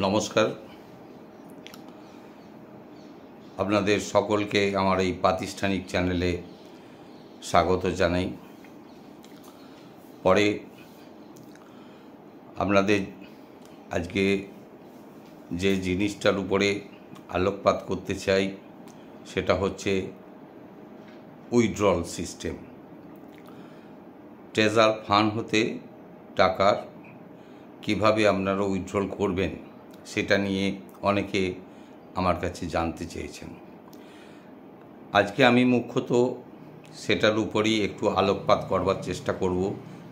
নমস্কার, আপনাদের সকলকে আমার এই প্রাতিষ্ঠানিক চ্যানেলে স্বাগত জানাই। পরে আপনাদের আজকে যে জিনিসটার উপরে আলোকপাত করতে চাই সেটা হচ্ছে উইথড্রল সিস্টেম। ট্রেজার ফান্ড হতে টাকার কিভাবে আপনারা উইথড্রল করবেন সেটা নিয়ে অনেকে আমার কাছে জানতে চেয়েছেন। আজকে আমি মুখ্যত সেটার উপরই একটু আলোকপাত করবার চেষ্টা করব,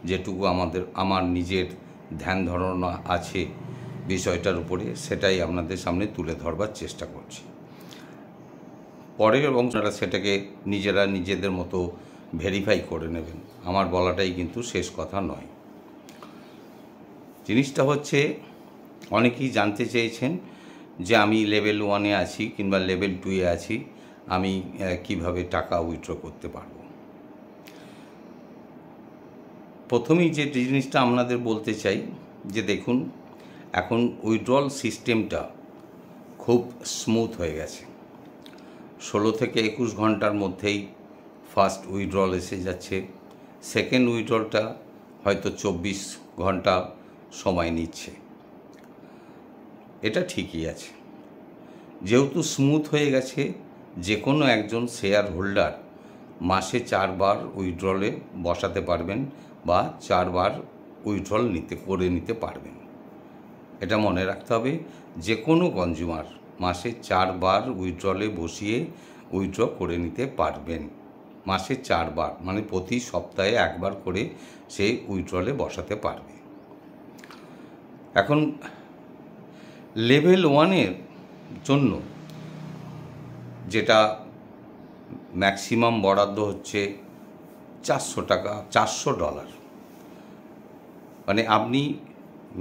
যেটুকু আমার নিজের ধ্যান ধারণা আছে বিষয়টার উপরে, সেটাই আপনাদের সামনে তুলে ধরবার চেষ্টা করছি। পরের অংশটা সেটাকে নিজেদের মতো ভেরিফাই করে নেবেন, আমার বলাটাই কিন্তু শেষ কথা নয়। জিনিসটা হচ্ছে, অনেকেই জানতে চেয়েছেন যে আমি লেভেল 1-এ আছি কিংবা লেভেল 2-এ আছি, আমি কিভাবে টাকা উইথড্র করতে পারবো। প্রথমেই যে জিনিসটা আপনাদের বলতে চাই যে দেখুন, এখন উইথড্রল সিস্টেমটা খুব স্মুথ হয়ে গেছে। 16 থেকে 21 ঘন্টার মধ্যেই ফার্স্ট উইথড্রল এসে যাচ্ছে। সেকেন্ড উইথড্রলটা হয়তো 24 ঘন্টা সময় নিচ্ছে। এটা ঠিকই আছে। যেহেতু স্মুথ হয়ে গেছে, যে কোনো একজন শেয়ার হোল্ডার মাসে 4 বার উইথড্রলে বসাতে পারবেন বা 4 বার উইথড্রল করে নিতে পারবেন। এটা মনে রাখতে হবে, যে কোনো কনজিউমার মাসে 4 বার উইথড্রলে বসিয়ে উইথড্র করে নিতে পারবেন। মাসে 4 বার মানে প্রতি সপ্তাহে 1 বার করে সে উইথড্রলে বসাতে পারবে। এখন লেভেল 1-এর জন্য যেটা ম্যাক্সিমাম বরাদ্দ হচ্ছে $400, মানে আপনি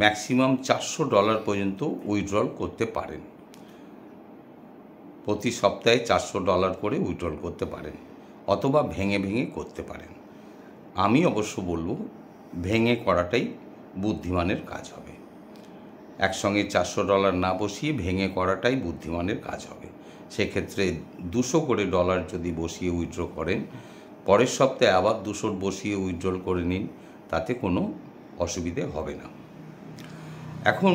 ম্যাক্সিমাম $400 পর্যন্ত উইথড্রল করতে পারেন। প্রতি সপ্তাহে $400 করে উইথড্রল করতে পারেন, অথবা ভেঙে ভেঙে করতে পারেন। আমি অবশ্য বলবো ভেঙে করাটাই বুদ্ধিমানের কাজ হবে। একসঙ্গে $400 না বসিয়ে ভেঙে করাটাই বুদ্ধিমানের কাজ হবে। সেক্ষেত্রে $200 যদি বসিয়ে উইথড্র করেন, পরের সপ্তাহে আবার 200 বসিয়ে উইথড্রল করে নিন, তাতে কোনো অসুবিধে হবে না। এখন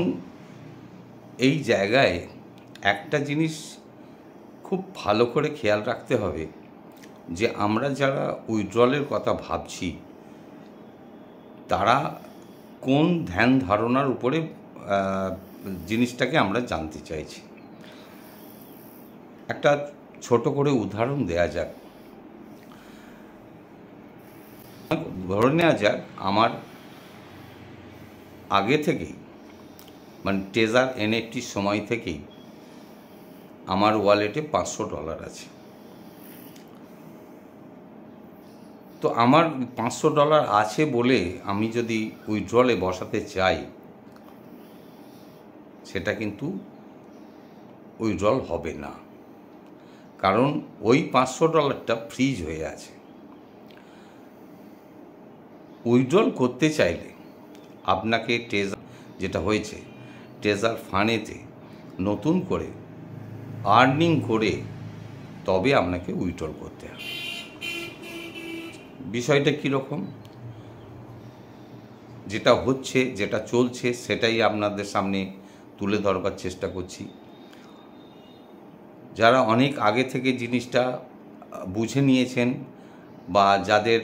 এই জায়গায় একটা জিনিস খুব ভালো করে খেয়াল রাখতে হবে যে আমরা যারা উইথড্রলের কথা ভাবছি তারা কোন ধ্যান ধারণার উপরে জিনিসটাকে আমরা জানতে চাইছি। একটা ছোট করে উদাহরণ দেয়া যাক। ধরে নেওয়া যাক আমার আগে থেকেই, মানে ট্রেজার এনএফটির সময় থেকেই আমার ওয়ালেটে $500 আছে। তো আমার $500 আছে বলে আমি যদি উইথড্রলে বসাতে চাই, সেটা কিন্তু উইথড্রল হবে না, কারণ ওই $500টা ফ্রিজ হয়ে আছে। উইথড্রল করতে চাইলে আপনাকে যেটা হয়েছে ট্রেজার ফান্ডেতে নতুন করে আর্নিং করে তবে আপনাকে উইথড্রল করতে হবে। বিষয়টা কীরকম, যেটা হচ্ছে, যেটা চলছে, সেটাই আপনাদের সামনে তুলে ধরবার চেষ্টা করছি। যারা অনেক আগে থেকে জিনিসটা বুঝে নিয়েছেন বা যাদের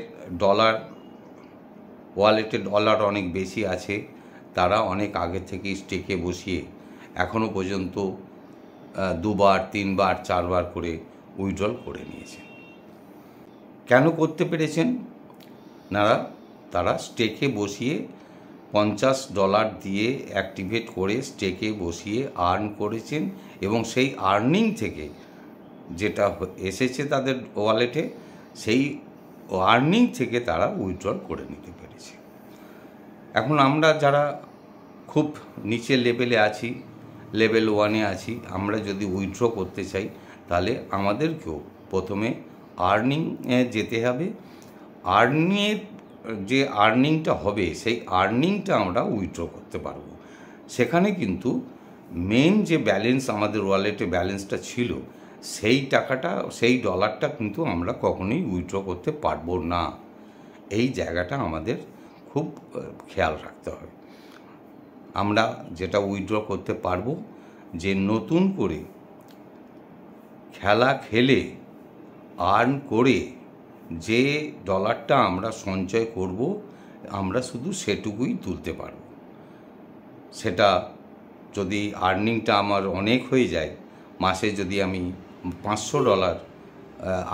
ওয়ালেটে ডলার অনেক বেশি আছে, তারা অনেক আগে থেকে স্টেকে বসিয়ে এখনও পর্যন্ত 2 বার 3 বার 4 বার করে উইথড্রল করে নিয়েছেন। কেন করতে পেরেছেন? তারা স্টেকে বসিয়ে $50 দিয়ে অ্যাক্টিভেট করে স্টেকে বসিয়ে আর্ন করেছেন, এবং সেই আর্নিং থেকে যেটা এসেছে তাদের ওয়ালেটে, সেই আর্নিং থেকে তারা উইথড্রল করে নিতে পেরেছে। এখন আমরা যারা খুব নিচের লেভেলে আছি, লেভেল 1-এ আছি, আমরা যদি উইথড্র করতে চাই তাহলে আমাদেরকেও প্রথমে আর্নিংয়ে যেতে হবে। যে আর্নিংটা হবে সেই আর্নিংটা আমরা উইথড্র করতে পারবো। সেখানে কিন্তু মেন যে ব্যালেন্স আমাদের ওয়ালেটে ব্যালেন্সটা ছিল, সেই টাকাটা, সেই ডলারটা কিন্তু আমরা কখনোই উইথড্র করতে পারবো না। এই জায়গাটা আমাদের খুব খেয়াল রাখতে হবে। আমরা যেটা উইথড্র করতে পারবো, যে নতুন করে খেলা খেলে আর্ন করে যে ডলারটা আমরা সঞ্চয় করব, আমরা শুধু সেটুকুই তুলতে পারব। সেটা যদি আর্নিংটা আমার অনেক হয়ে যায়, মাসে যদি আমি $500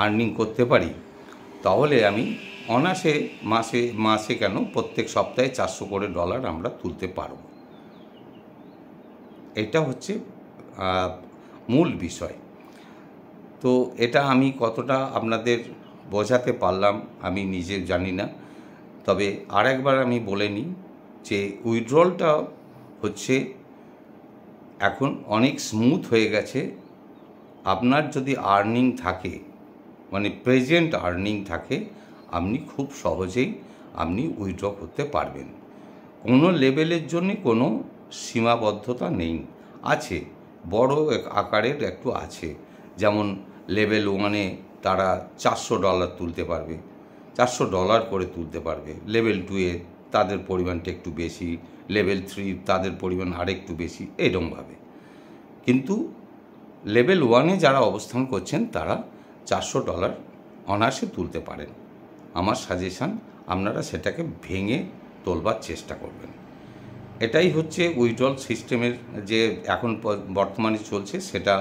আর্নিং করতে পারি, তাহলে আমি অনায়াসে মাসে কেন, প্রত্যেক সপ্তাহে $400 করে আমরা তুলতে পারব। এটা হচ্ছে মূল বিষয়। তো এটা আমি কতটা আপনাদের বোঝাতে পারলাম আমি নিজে জানি না, তবে আরেকবার আমি বলে নিই যে উইথড্রলটা হচ্ছে এখন অনেক স্মুথ হয়ে গেছে। আপনার যদি আর্নিং থাকে, মানে প্রেজেন্ট আর্নিং থাকে, আপনি খুব সহজেই আপনি উইথড্র করতে পারবেন। কোনো লেভেলের জন্যে কোনো সীমাবদ্ধতা নেই। আছে, বড় আকারের একটু আছে, যেমন লেভেল 1-এ তারা $400 তুলতে পারবে, $400 করে তুলতে পারবে। লেভেল 2-এ তাদের পরিমাণটা একটু বেশি, লেভেল 3 তাদের পরিমাণ আরেকটু বেশি, এরকমভাবে। কিন্তু লেভেল 1-এ যারা অবস্থান করছেন তারা $400 অনায়াসে তুলতে পারেন। আমার সাজেশান, আপনারা সেটাকে ভেঙে তোলবার চেষ্টা করবেন। এটাই হচ্ছে উইথড্রল সিস্টেমের যে এখন বর্তমানে চলছে, সেটা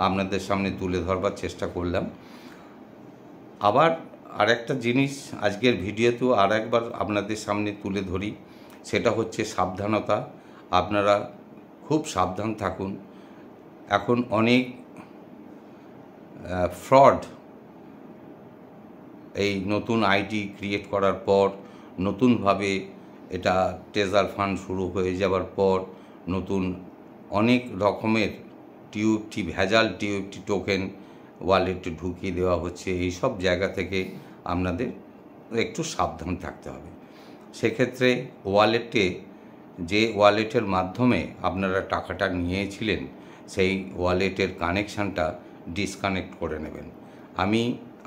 আপনাদের সামনে তুলে ধরবার চেষ্টা করলাম। আবার আরেকটা জিনিস আজকের ভিডিওতেও আরেকবার আপনাদের সামনে তুলে ধরি, সেটা হচ্ছে সাবধানতা। আপনারা খুব সাবধান থাকুন। এখন অনেক ফ্রড, এই নতুন আইডি ক্রিয়েট করার পর, নতুনভাবে এটা ট্রেজার ফান্ড শুরু হয়ে যাওয়ার পর, নতুন অনেক রকমের টিউএফটি, ভেজাল টিউএফটি টোকেন ওয়ালেটে ঢুকিয়ে দেওয়া হচ্ছে। এই সব জায়গা থেকে আপনাদের একটু সাবধান থাকতে হবে। সেক্ষেত্রে ওয়ালেটে, যে ওয়ালেটের মাধ্যমে আপনারা টাকাটা নিয়েছিলেন, সেই ওয়ালেটের কানেকশানটা ডিসকানেক্ট করে নেবেন। আমি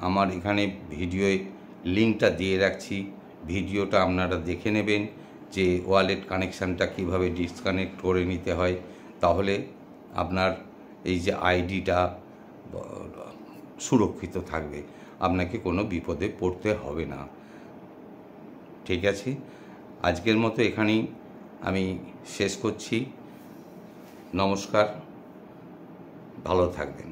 আমার এখানে ভিডিওয় লিঙ্কটা দিয়ে রাখছি, ভিডিওটা আপনারা দেখে নেবেন যে ওয়ালেট কানেকশানটা কিভাবে ডিসকানেক্ট করে নিতে হয়। তাহলে আপনার এই যে আইডিটা সুরক্ষিত থাকবে, আপনাকে কোনো বিপদে পড়তে হবে না। ঠিক আছে, আজকের মতো এখানেই আমি শেষ করছি। নমস্কার, ভালো থাকবেন।